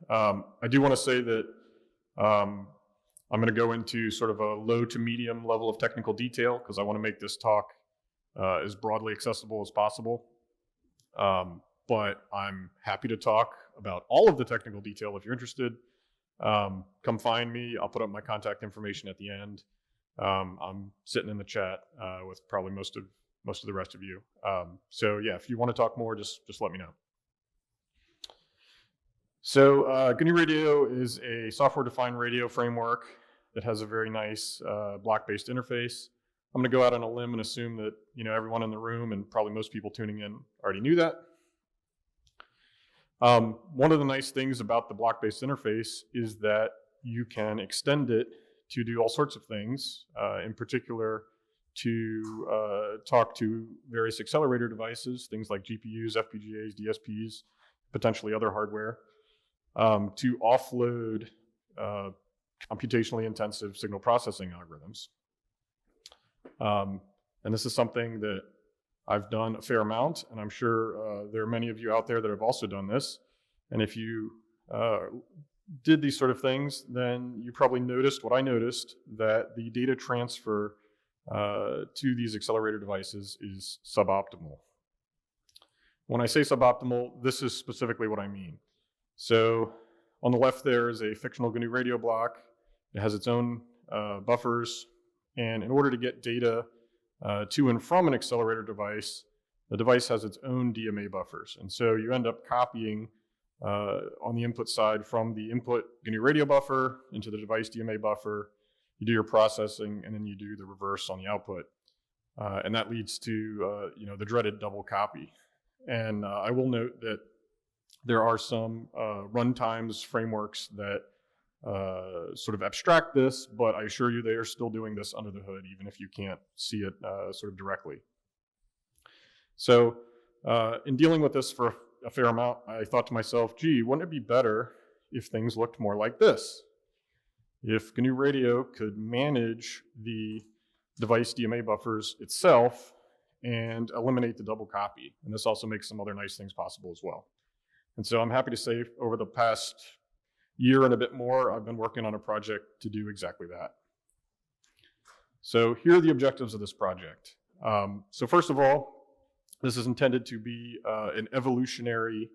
I do want to say that I'm going to go into sort of a low to medium level of technical detail because I want to make this talk as broadly accessible as possible. But I'm happy to talk about all of the technical detail if you're interested. Come find me. I'll put up my contact information at the end. I'm sitting in the chat with probably most of the rest of you. So yeah, if you want to talk more, just let me know. So GNU Radio is a software-defined radio framework that has a very nice block-based interface. I'm going to go out on a limb and assume that everyone in the room and probably most people tuning in already knew that. One of the nice things about the block-based interface is that you can extend it to do all sorts of things, in particular to talk to various accelerator devices, things like GPUs, FPGAs, DSPs, potentially other hardware, to offload computationally intensive signal processing algorithms. And this is something that I've done a fair amount, and I'm sure there are many of you out there that have also done this. And if you did these sort of things, then you probably noticed what I noticed, that the data transfer to these accelerator devices is suboptimal. When I say suboptimal, this is specifically what I mean. So on the left there is a fictional GNU radio block. It has its own buffers, and in order to get data to and from an accelerator device, the device has its own DMA buffers. And so you end up copying on the input side from the input GNU radio buffer into the device DMA buffer. You do your processing, and then you do the reverse on the output. And that leads to the dreaded double copy. And I will note that there are some runtimes, frameworks that sort of abstract this, but I assure you they are still doing this under the hood, even if you can't see it sort of directly. So in dealing with this for a fair amount, I thought to myself, gee, wouldn't it be better if things looked more like this? If GNU Radio could manage the device DMA buffers itself and eliminate the double copy. And this also makes some other nice things possible as well. And so I'm happy to say over the past year and a bit more, I've been working on a project to do exactly that. So here are the objectives of this project. So first of all, this is intended to be an evolutionary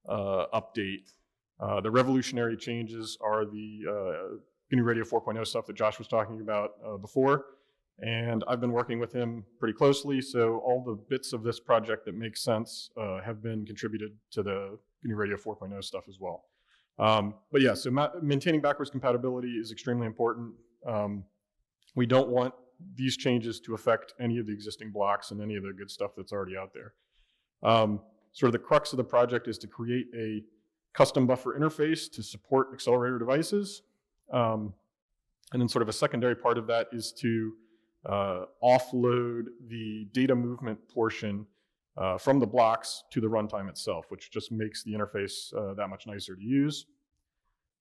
update. The revolutionary changes are the GNU Radio 4.0 stuff that Josh was talking about before. And I've been working with him pretty closely, so all the bits of this project that make sense have been contributed to the GNU Radio 4.0 stuff as well. But yeah, so maintaining backwards compatibility is extremely important. We don't want these changes to affect any of the existing blocks and any of the good stuff that's already out there. Sort of the crux of the project is to create a custom buffer interface to support accelerator devices. And then sort of a secondary part of that is to offload the data movement portion from the blocks to the runtime itself, which just makes the interface that much nicer to use.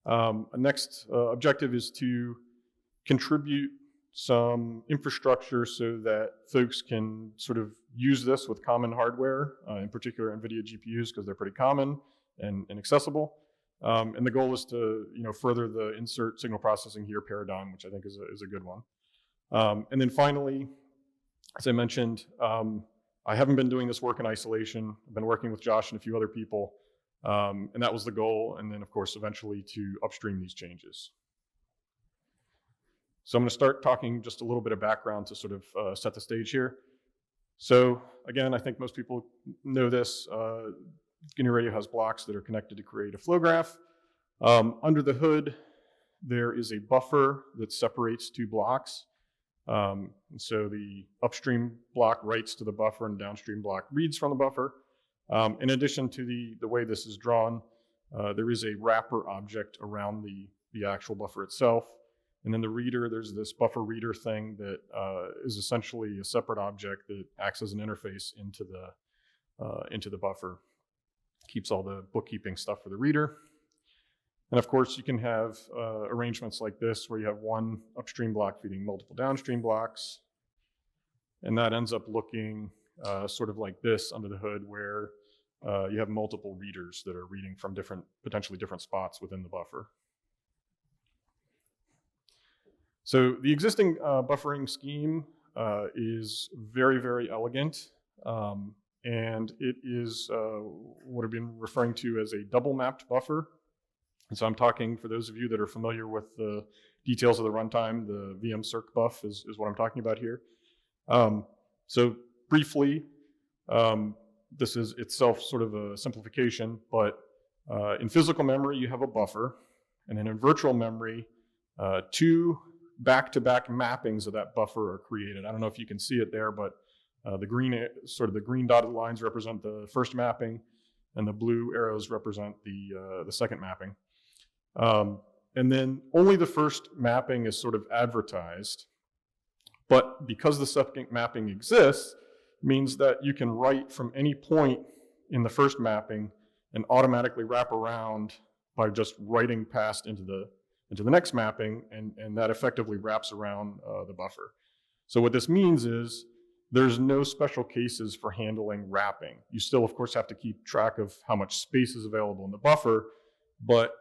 A next objective is to contribute some infrastructure so that folks can sort of use this with common hardware, in particular NVIDIA GPUs, because they're pretty common and accessible. And the goal is to further the insert signal processing here paradigm, which I think is a good one. And then finally, as I mentioned, I haven't been doing this work in isolation. I've been working with Josh and a few other people, and that was the goal. And then, of course, eventually to upstream these changes. So I'm going to start talking just a little bit of background to sort of set the stage here. So again, I think most people know this. GNU Radio has blocks that are connected to create a flow graph. Under the hood, there is a buffer that separates two blocks. And so the upstream block writes to the buffer and downstream block reads from the buffer. In addition to the way this is drawn, there is a wrapper object around the actual buffer itself. And then the reader, there's this buffer reader thing that is essentially a separate object that acts as an interface into the buffer. Keeps all the bookkeeping stuff for the reader. And of course, you can have arrangements like this where you have one upstream block feeding multiple downstream blocks. And that ends up looking sort of like this under the hood, where you have multiple readers that are reading from potentially different spots within the buffer. So the existing buffering scheme is very, very elegant, and it is what I've been referring to as a double mapped buffer. And so I'm talking, for those of you that are familiar with the details of the runtime, the VM circ buff is what I'm talking about here. So briefly, this is itself sort of a simplification, but in physical memory you have a buffer, and then in virtual memory, two back-to-back mappings of that buffer are created. I don't know if you can see it there, but the green dotted lines represent the first mapping, and the blue arrows represent the second mapping. And then only the first mapping is sort of advertised, but because the second mapping exists, means that you can write from any point in the first mapping and automatically wrap around by just writing past into the next mapping, and that effectively wraps around the buffer. So what this means is there's no special cases for handling wrapping. You still, of course, have to keep track of how much space is available in the buffer, but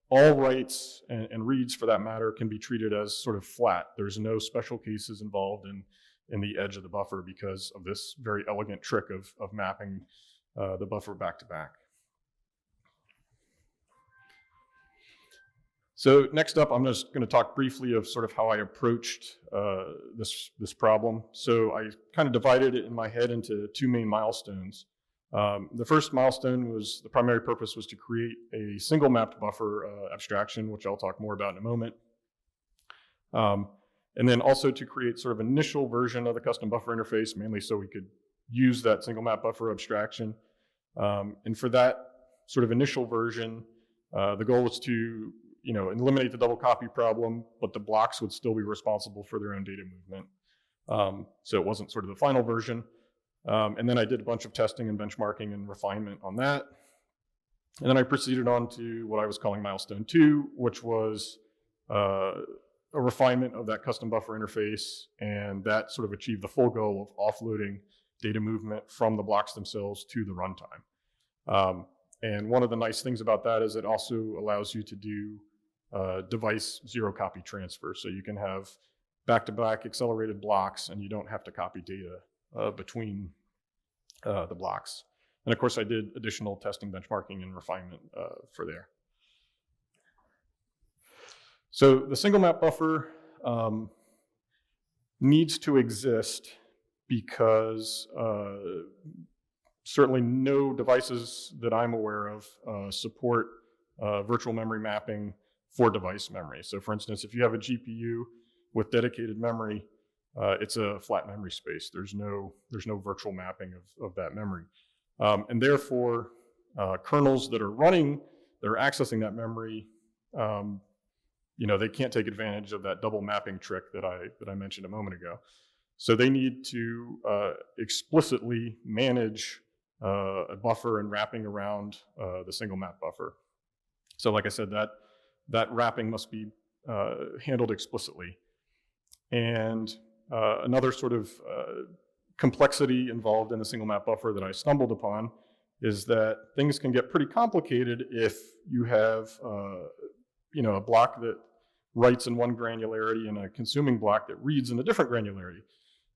all writes and reads, for that matter, can be treated as sort of flat. There's no special cases involved in the edge of the buffer because of this very elegant trick of mapping the buffer back to back. So next up, I'm just going to talk briefly of sort of how I approached this problem. So I kind of divided it in my head into two main milestones. The first milestone was, the primary purpose was to create a single mapped buffer abstraction, which I'll talk more about in a moment. And then also to create sort of initial version of the custom buffer interface, mainly so we could use that single map buffer abstraction. And for that sort of initial version, the goal was to eliminate the double copy problem, but the blocks would still be responsible for their own data movement. So it wasn't sort of the final version. And then I did a bunch of testing and benchmarking and refinement on that. And then I proceeded on to what I was calling milestone 2, which was a refinement of that custom buffer interface, and that sort of achieved the full goal of offloading data movement from the blocks themselves to the runtime. And one of the nice things about that is it also allows you to do device zero copy transfer. So you can have back-to-back accelerated blocks, and you don't have to copy data between the blocks. And of course, I did additional testing, benchmarking, and refinement for there. So the single map buffer needs to exist because certainly no devices that I'm aware of support virtual memory mapping for device memory. So for instance, if you have a GPU with dedicated memory, it's a flat memory space. There's no virtual mapping of that memory. And therefore, kernels that are running, that are accessing that memory, they can't take advantage of that double mapping trick that I mentioned a moment ago. So they need to explicitly manage a buffer and wrapping around the single map buffer. So like I said, that wrapping must be handled explicitly. And another sort of complexity involved in the single map buffer that I stumbled upon is that things can get pretty complicated if you have a block that writes in one granularity and a consuming block that reads in a different granularity.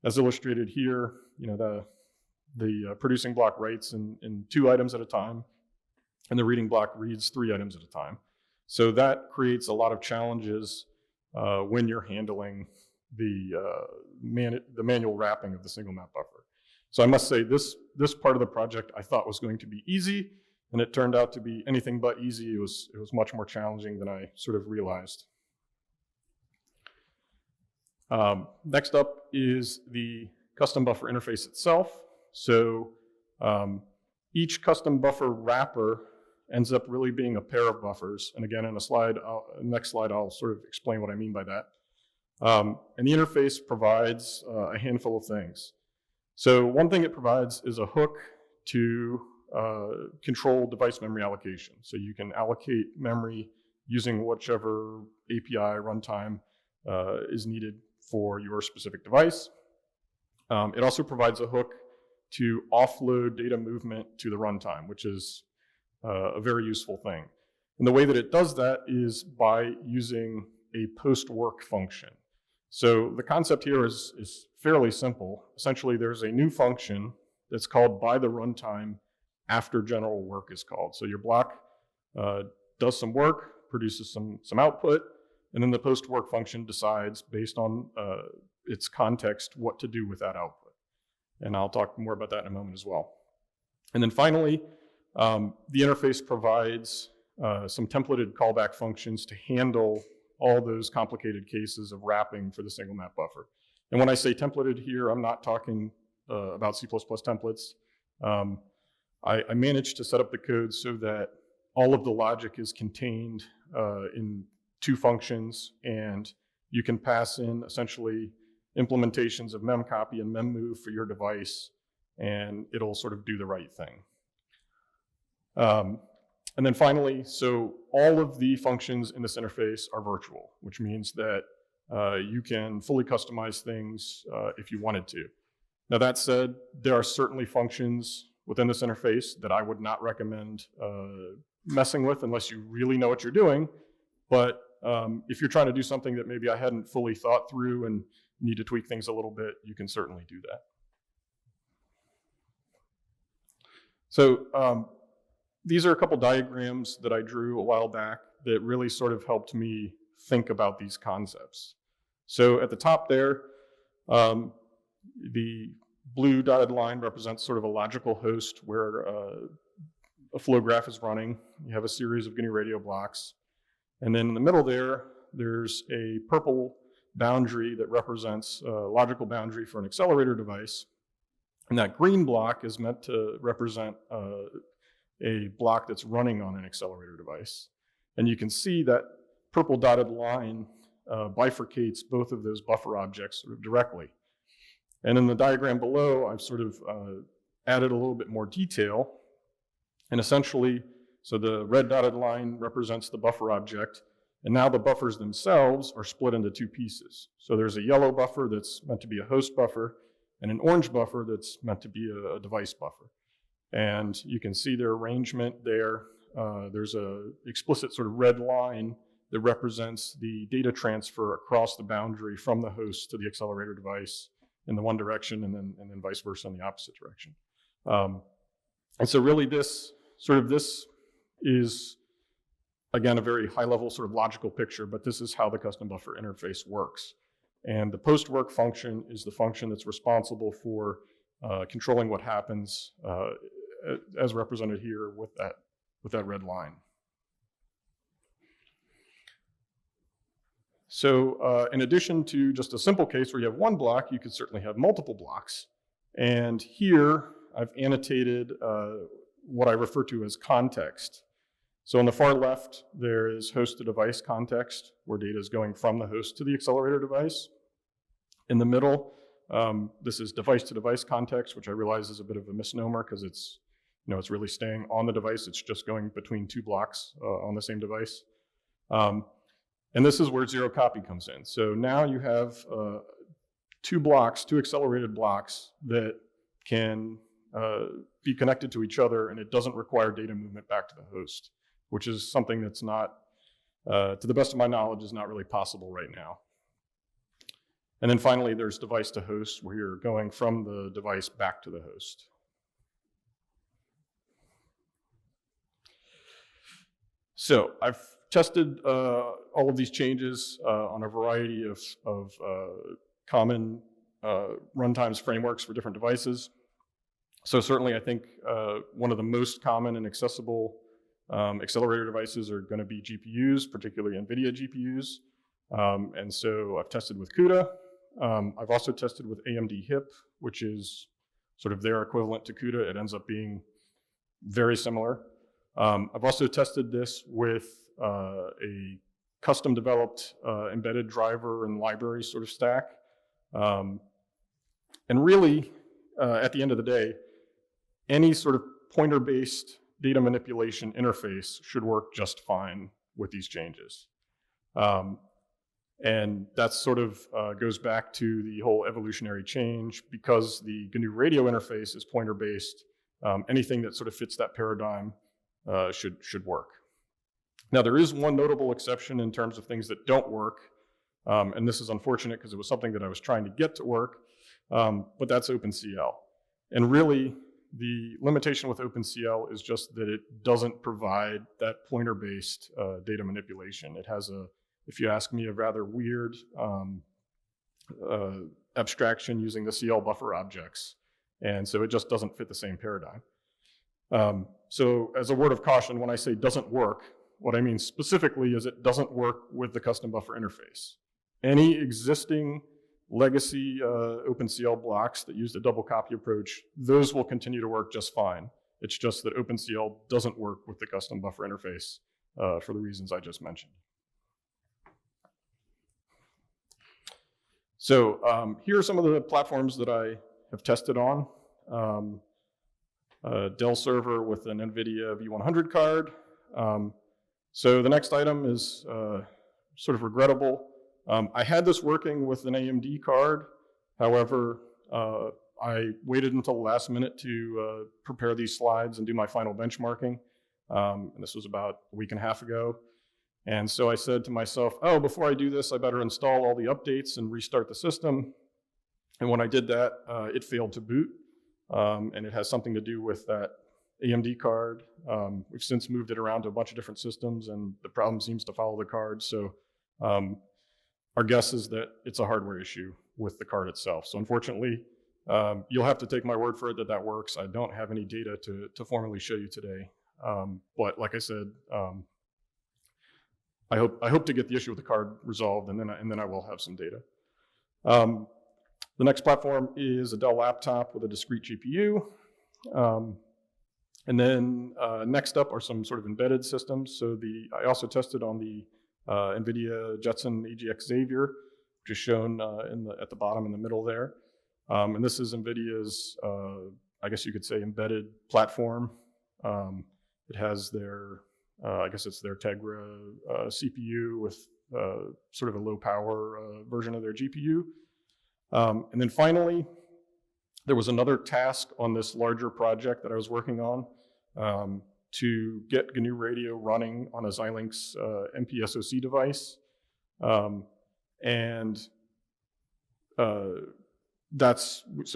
As illustrated here, the producing block writes in 2 items at a time, and the reading block reads 3 items at a time. So that creates a lot of challenges when you're handling the manual wrapping of the single map buffer. So I must say this part of the project I thought was going to be easy, and it turned out to be anything but easy. It was much more challenging than I sort of realized. Next up is the custom buffer interface itself. So each custom buffer wrapper ends up really being a pair of buffers. And again, in next slide, I'll sort of explain what I mean by that. And the interface provides a handful of things. So one thing it provides is a hook to control device memory allocation. So you can allocate memory using whichever API runtime is needed for your specific device. It also provides a hook to offload data movement to the runtime, which is a very useful thing. And the way that it does that is by using a post-work function. So the concept here is fairly simple. Essentially, there's a new function that's called by the runtime after general work is called. So your block does some work, produces some output, and then the post-work function decides based on its context what to do with that output. And I'll talk more about that in a moment as well. And then finally, the interface provides some templated callback functions to handle all those complicated cases of wrapping for the single map buffer. And when I say templated here, I'm not talking about C++ templates. I managed to set up the code so that all of the logic is contained in two functions, and you can pass in essentially implementations of memcopy and memmove for your device, and it'll sort of do the right thing. And then finally, so all of the functions in this interface are virtual, which means that you can fully customize things if you wanted to. Now that said, there are certainly functions within this interface that I would not recommend messing with unless you really know what you're doing. But if you're trying to do something that maybe I hadn't fully thought through and need to tweak things a little bit, you can certainly do that. So these are a couple diagrams that I drew a while back that really sort of helped me think about these concepts. So at the top there, the blue dotted line represents sort of a logical host where a flow graph is running. You have a series of GNU radio blocks. And then in the middle there, there's a purple boundary that represents a logical boundary for an accelerator device. And that green block is meant to represent a block that's running on an accelerator device. And you can see that purple dotted line bifurcates both of those buffer objects sort of directly. And in the diagram below, I've sort of added a little bit more detail. And essentially, so the red dotted line represents the buffer object, and now the buffers themselves are split into two pieces. So there's a yellow buffer that's meant to be a host buffer, and an orange buffer that's meant to be a device buffer. And you can see their arrangement there. There's an explicit sort of red line that represents the data transfer across the boundary from the host to the accelerator device in the one direction, and then vice versa in the opposite direction. And so really this is, again, a very high-level sort of logical picture, but this is how the custom buffer interface works. And the post-work function is the function that's responsible for controlling what happens as represented here with that red line. So in addition to just a simple case where you have one block, you could certainly have multiple blocks. And here I've annotated what I refer to as context. So on the far left, there is host to device context, where data is going from the host to the accelerator device. In the middle, this is device to device context, which I realize is a bit of a misnomer because it's really staying on the device. It's just going between two blocks on the same device. And this is where zero copy comes in. So now you have two accelerated blocks that can be connected to each other, and it doesn't require data movement back to the host, which is something that's not, to the best of my knowledge, is not really possible right now. And then finally, there's device to host, where you're going from the device back to the host. So I've tested all of these changes on a variety of common runtimes frameworks for different devices. So certainly I think one of the most common and accessible accelerator devices are going to be GPUs, particularly NVIDIA GPUs. And so I've tested with CUDA. I've also tested with AMD HIP, which is sort of their equivalent to CUDA. It ends up being very similar. I've also tested this with a custom developed embedded driver and library sort of stack. And really, at the end of the day, any sort of pointer-based data manipulation interface should work just fine with these changes. And that sort of goes back to the whole evolutionary change. Because the GNU radio interface is pointer-based, anything that sort of fits that paradigm should work. Now, there is one notable exception in terms of things that don't work, and this is unfortunate because it was something that I was trying to get to work, but that's OpenCL. And really, the limitation with OpenCL is just that it doesn't provide that pointer-based data manipulation. It has a, if you ask me, a rather weird abstraction using the CL buffer objects. And so it just doesn't fit the same paradigm. So as a word of caution, when I say doesn't work, what I mean specifically is it doesn't work with the custom buffer interface. Any existing legacy OpenCL blocks that use the double copy approach, those will continue to work just fine. It's just that OpenCL doesn't work with the custom buffer interface for the reasons I just mentioned. So here are some of the platforms that I have tested on. Dell server with an NVIDIA V100 card. So the next item is sort of regrettable. I had this working with an AMD card. However, I waited until the last minute to prepare these slides and do my final benchmarking. And this was about a week and a half ago. And so I said to myself, oh, before I do this, I better install all the updates and restart the system. And when I did that, it failed to boot. And it has something to do with that AMD card. We've since moved it around to a bunch of different systems, and the problem seems to follow the card. So our guess is that it's a hardware issue with the card itself. So unfortunately, you'll have to take my word for it that that works. I don't have any data to formally show you today. But like I said, I hope to get the issue with the card resolved, and then I will have some data. The next platform is a Dell laptop with a discrete GPU. And then next up are some sort of embedded systems. So I also tested on the NVIDIA Jetson AGX Xavier, which is shown at the bottom in the middle there. And this is NVIDIA's, I guess you could say, embedded platform. It has their, I guess it's their Tegra CPU with sort of a low power version of their GPU. And then finally, there was another task on this larger project that I was working on to get GNU Radio running on a Xilinx MPSoC device. So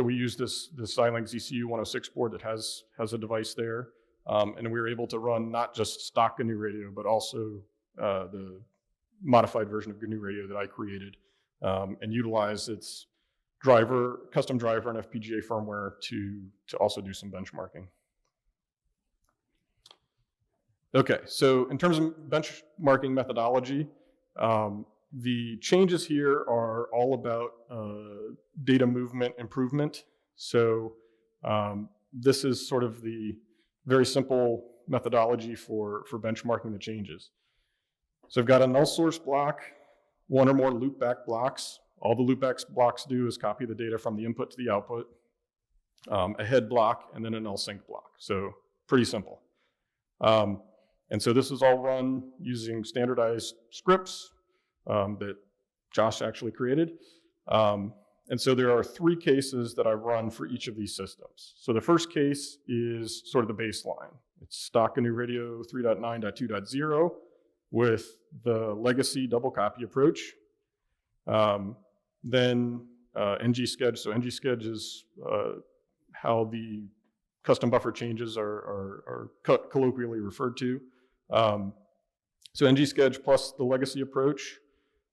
we used this Xilinx ECU 106 board that has a device there. And we were able to run not just stock GNU Radio, but also the modified version of GNU Radio that I created, and utilize its custom driver and FPGA firmware to also do some benchmarking. Okay, so in terms of benchmarking methodology, the changes here are all about data movement improvement. So this is sort of the very simple methodology for benchmarking the changes. So I've got a null source block, one or more loopback blocks. All the loopback blocks do is copy the data from the input to the output, a head block, and then a null sync block. So pretty simple. And so this is all run using standardized scripts that Josh actually created. And so there are 3 cases that I run for each of these systems. So the first case is sort of the baseline. It's stock GNU Radio 3.9.2.0 with the legacy double copy approach. Then ngschedge. So ngschedge is how the custom buffer changes are colloquially referred to. So ngschedge plus the legacy approach.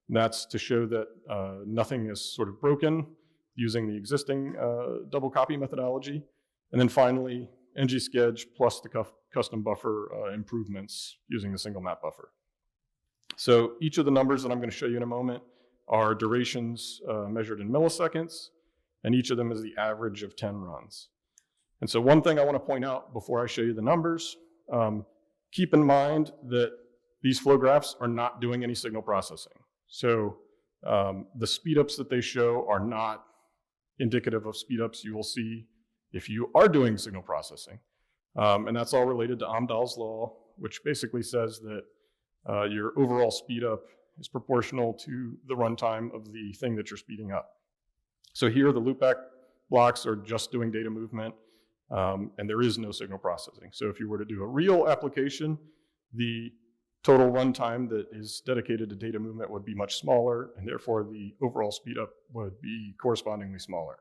That's to show that nothing is sort of broken using the existing double copy methodology. And then finally, ngschedge plus the custom buffer improvements using the single map buffer. So each of the numbers that I'm going to show you in a moment are durations measured in milliseconds, and each of them is the average of 10 runs. And so one thing I want to point out before I show you the numbers, keep in mind that these flow graphs are not doing any signal processing. So the speedups that they show are not indicative of speedups you will see if you are doing signal processing. And that's all related to Amdahl's law, which basically says that your overall speedup is proportional to the runtime of the thing that you're speeding up. So here the loopback blocks are just doing data movement, and there is no signal processing. So if you were to do a real application, the total runtime that is dedicated to data movement would be much smaller, and therefore the overall speed up would be correspondingly smaller.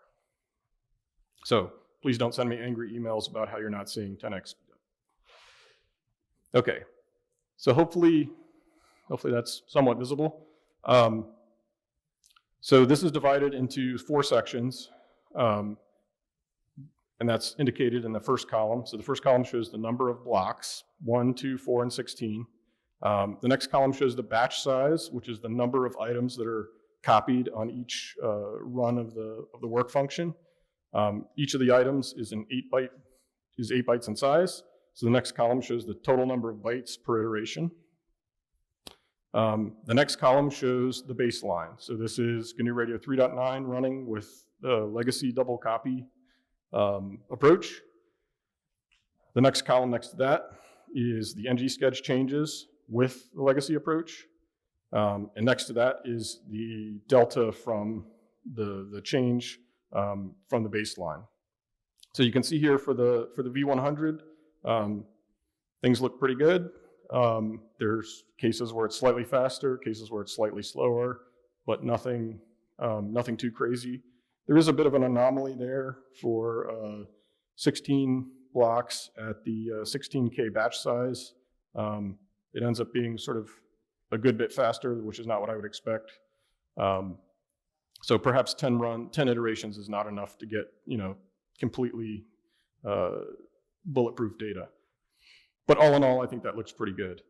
So please don't send me angry emails about how you're not seeing 10x speed up. Okay, so hopefully that's somewhat visible. So this is divided into 4 sections, and that's indicated in the first column. So the first column shows the number of blocks, 1, 2, 4, and 16. The next column shows the batch size, which is the number of items that are copied on each run of the work function. Each of the items is 8 bytes in size. So the next column shows the total number of bytes per iteration. The next column shows the baseline. So this is GNU Radio 3.9 running with the legacy double copy approach. The next column next to that is the ng-sketch changes with the legacy approach. And next to that is the delta from the change from the baseline. So you can see here for the V100, things look pretty good. There's cases where it's slightly faster, cases where it's slightly slower, but nothing too crazy. There is a bit of an anomaly there for 16 blocks at the 16K batch size. It ends up being sort of a good bit faster, which is not what I would expect. So perhaps 10 iterations is not enough to get, completely bulletproof data. But all in all, I think that looks pretty good.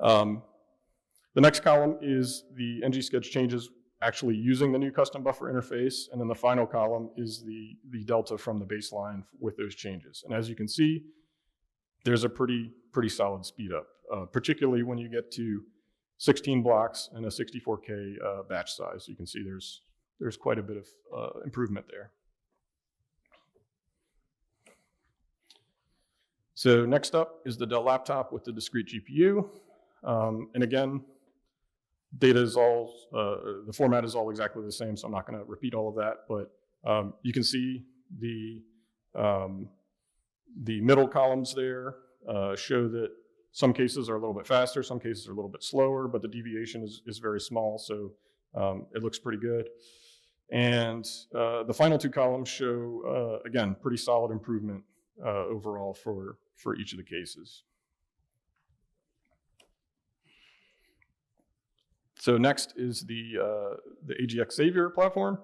The next column is the ng-sketch changes actually using the new custom buffer interface, and then the final column is the delta from the baseline with those changes. And as you can see, there's a pretty solid speed up, particularly when you get to 16 blocks and a 64K batch size. You can see there's quite a bit of improvement there. So next up is the Dell laptop with the discrete GPU. And again, data is all, the format is all exactly the same, so I'm not gonna repeat all of that, but you can see the middle columns there show that some cases are a little bit faster, some cases are a little bit slower, but the deviation is very small, so it looks pretty good. And the final 2 columns show, again, pretty solid improvement overall for each of the cases. So next is the AGX Savior platform.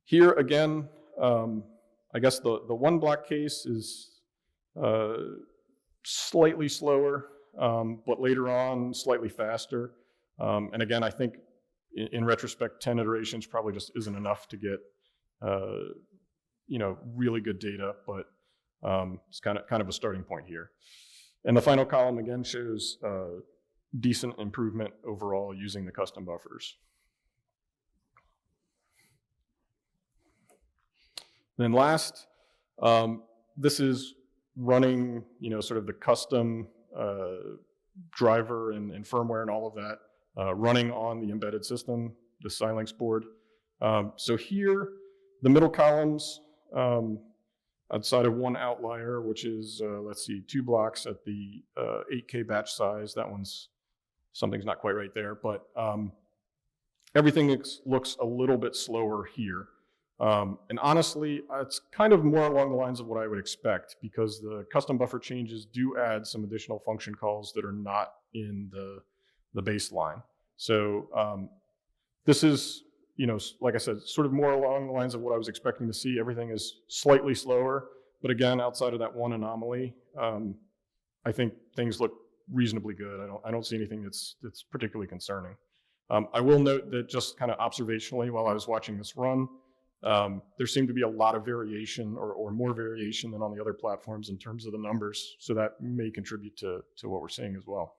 Here again, I guess the 1 block case is slightly slower, but later on slightly faster. And again, I think in retrospect, 10 iterations probably just isn't enough to get really good data, but it's kind of a starting point here. And the final column again shows decent improvement overall using the custom buffers. Then last, this is running, sort of the custom driver and firmware and all of that, running on the embedded system, the Xilinx board. So here, the middle columns, outside of 1 outlier, which is, let's see, 2 blocks at the 8K batch size. That something's not quite right there, but everything looks a little bit slower here. And honestly, it's kind of more along the lines of what I would expect, because the custom buffer changes do add some additional function calls that are not in the baseline. So this is, like I said, sort of more along the lines of what I was expecting to see. Everything is slightly slower, but again, outside of that 1 anomaly, I think things look reasonably good. I don't see anything that's particularly concerning. I will note that just kind of observationally while I was watching this run, there seemed to be a lot of variation or more variation than on the other platforms in terms of the numbers, so that may contribute to what we're seeing as well.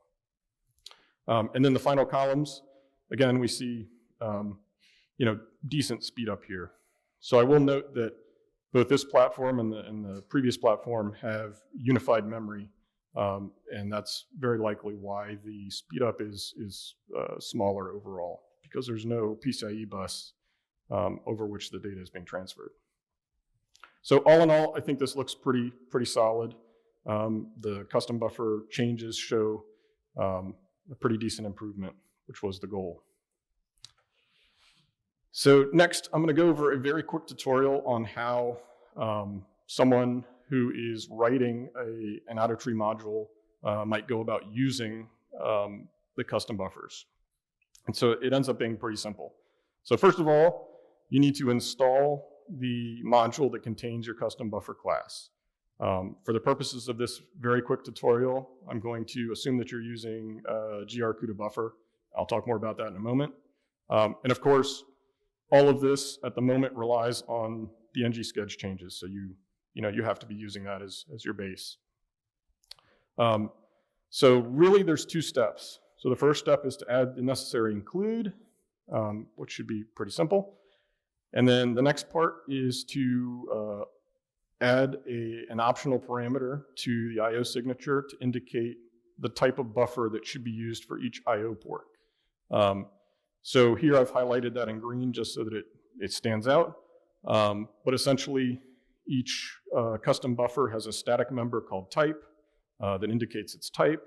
And then the final columns, again, we see decent speed up here. So I will note that both this platform and the previous platform have unified memory And that's very likely why the speed up is smaller overall, because there's no PCIe bus over which the data is being transferred. So all in all, I think this looks pretty solid. The custom buffer changes show a pretty decent improvement, which was the goal. So next, I'm going to go over a very quick tutorial on how someone who is writing an out-of-tree module might go about using the custom buffers. And so it ends up being pretty simple. So first of all, you need to install the module that contains your custom buffer class. For the purposes of this very quick tutorial, I'm going to assume that you're using GRCon21 buffer. I'll talk more about that in a moment. And of course, all of this at the moment relies on the ng-sched changes, so you have to be using that as your base. So really there's two steps. So the first step is to add the necessary include, which should be pretty simple. And then the next part is to add an optional parameter to the I/O signature to indicate the type of buffer that should be used for each I/O port. So here I've highlighted that in green just so that it stands out. But essentially, each custom buffer has a static member called type that indicates its type.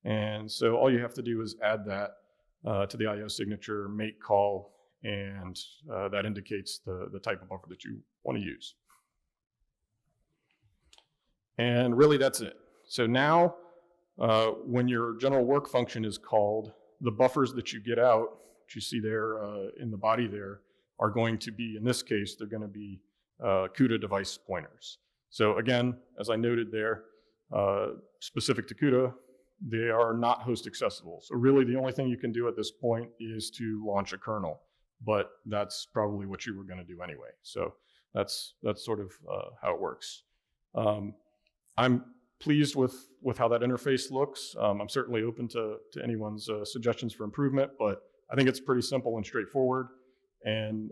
And so all you have to do is add that to the I/O signature, make call, and that indicates the type of buffer that you want to use. And really that's it. So now when your general work function is called, the buffers that you get out, which you see there in the body there, are going to be, in this case, they're going to be CUDA device pointers. So again, as I noted there, specific to CUDA, they are not host accessible. So really the only thing you can do at this point is to launch a kernel, but that's probably what you were going to do anyway. So that's sort of how it works. I'm pleased with how that interface looks. I'm certainly open to anyone's suggestions for improvement, but I think it's pretty simple and straightforward. And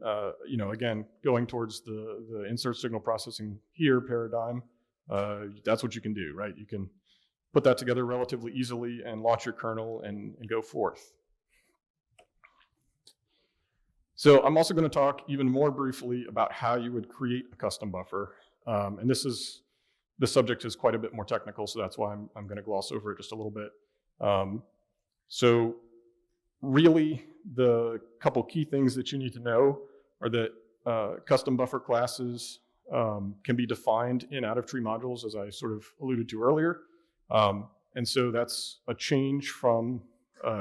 again, going towards the insert signal processing here paradigm, that's what you can do, right? You can put that together relatively easily and launch your kernel and go forth. So I'm also going to talk even more briefly about how you would create a custom buffer. And this subject is quite a bit more technical, so that's why I'm going to gloss over it just a little bit. So really, the couple key things that you need to know are that custom buffer classes can be defined in out-of-tree modules, as I sort of alluded to earlier. And so that's a change from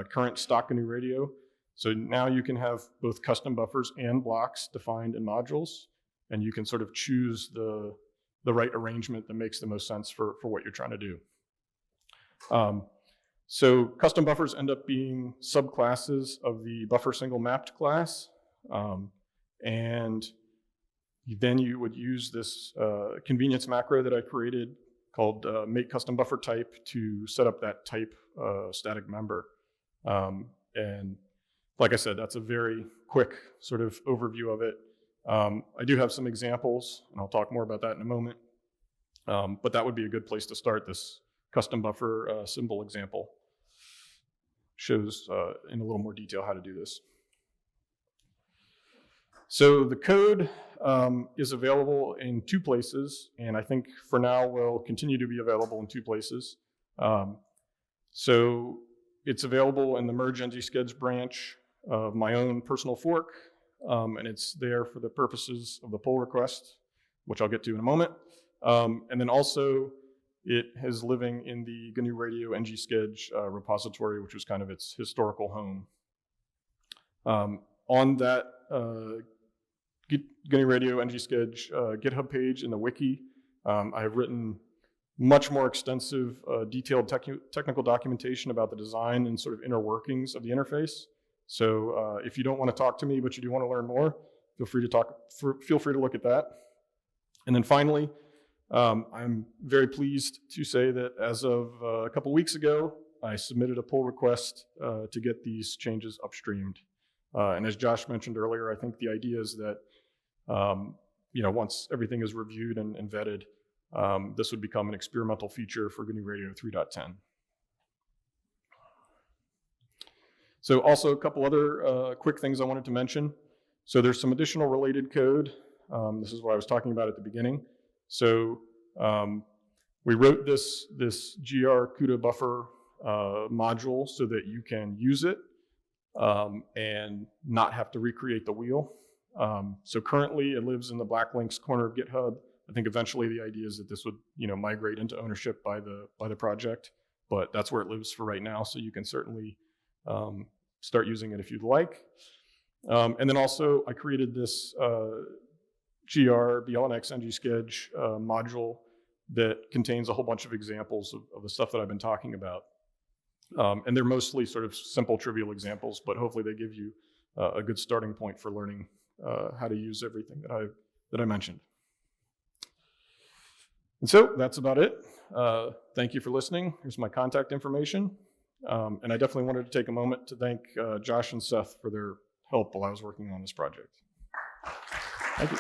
current stock GNU Radio. So now you can have both custom buffers and blocks defined in modules, and you can sort of choose the right arrangement that makes the most sense for what you're trying to do. So custom buffers end up being subclasses of the buffer single mapped class. And then you would use this convenience macro that I created called make custom buffer type to set up that type static member. And like I said, that's a very quick sort of overview of it. I do have some examples, and I'll talk more about that in a moment. But that would be a good place to start. This custom buffer symbol example shows in a little more detail how to do this. So the code is available in two places, and I think for now will continue to be available in two places. So it's available in the merge ng-sched branch of my own personal fork, and it's there for the purposes of the pull request, which I'll get to in a moment. And then also it is living in the GNU Radio ng-sched repository, which was kind of its historical home. On that GNU Radio ng-sched GitHub page in the wiki, I have written much more extensive detailed technical documentation about the design and sort of inner workings of the interface. So if you don't want to talk to me, but you do want to learn more, feel free to look at that. And then finally, I'm very pleased to say that as of a couple weeks ago, I submitted a pull request to get these changes upstreamed. And as Josh mentioned earlier, I think the idea is that once everything is reviewed and vetted, this would become an experimental feature for GNU Radio 3.10. So also a couple other quick things I wanted to mention. So there's some additional related code. This is what I was talking about at the beginning. So we wrote this GR buffer module so that you can use it and not have to recreate the wheel. So currently it lives in the black links corner of GitHub. I think eventually the idea is that this would, migrate into ownership by the project, but that's where it lives for right now. So you can certainly start using it if you'd like. And then also I created this GR BLNX ngsketch module that contains a whole bunch of examples of the stuff that I've been talking about. And they're mostly sort of simple, trivial examples, but hopefully they give you a good starting point for learning how to use everything that I mentioned. And so that's about it. Thank you for listening. Here's my contact information. And I definitely wanted to take a moment to thank Josh and Seth for their help while I was working on this project. Thank you.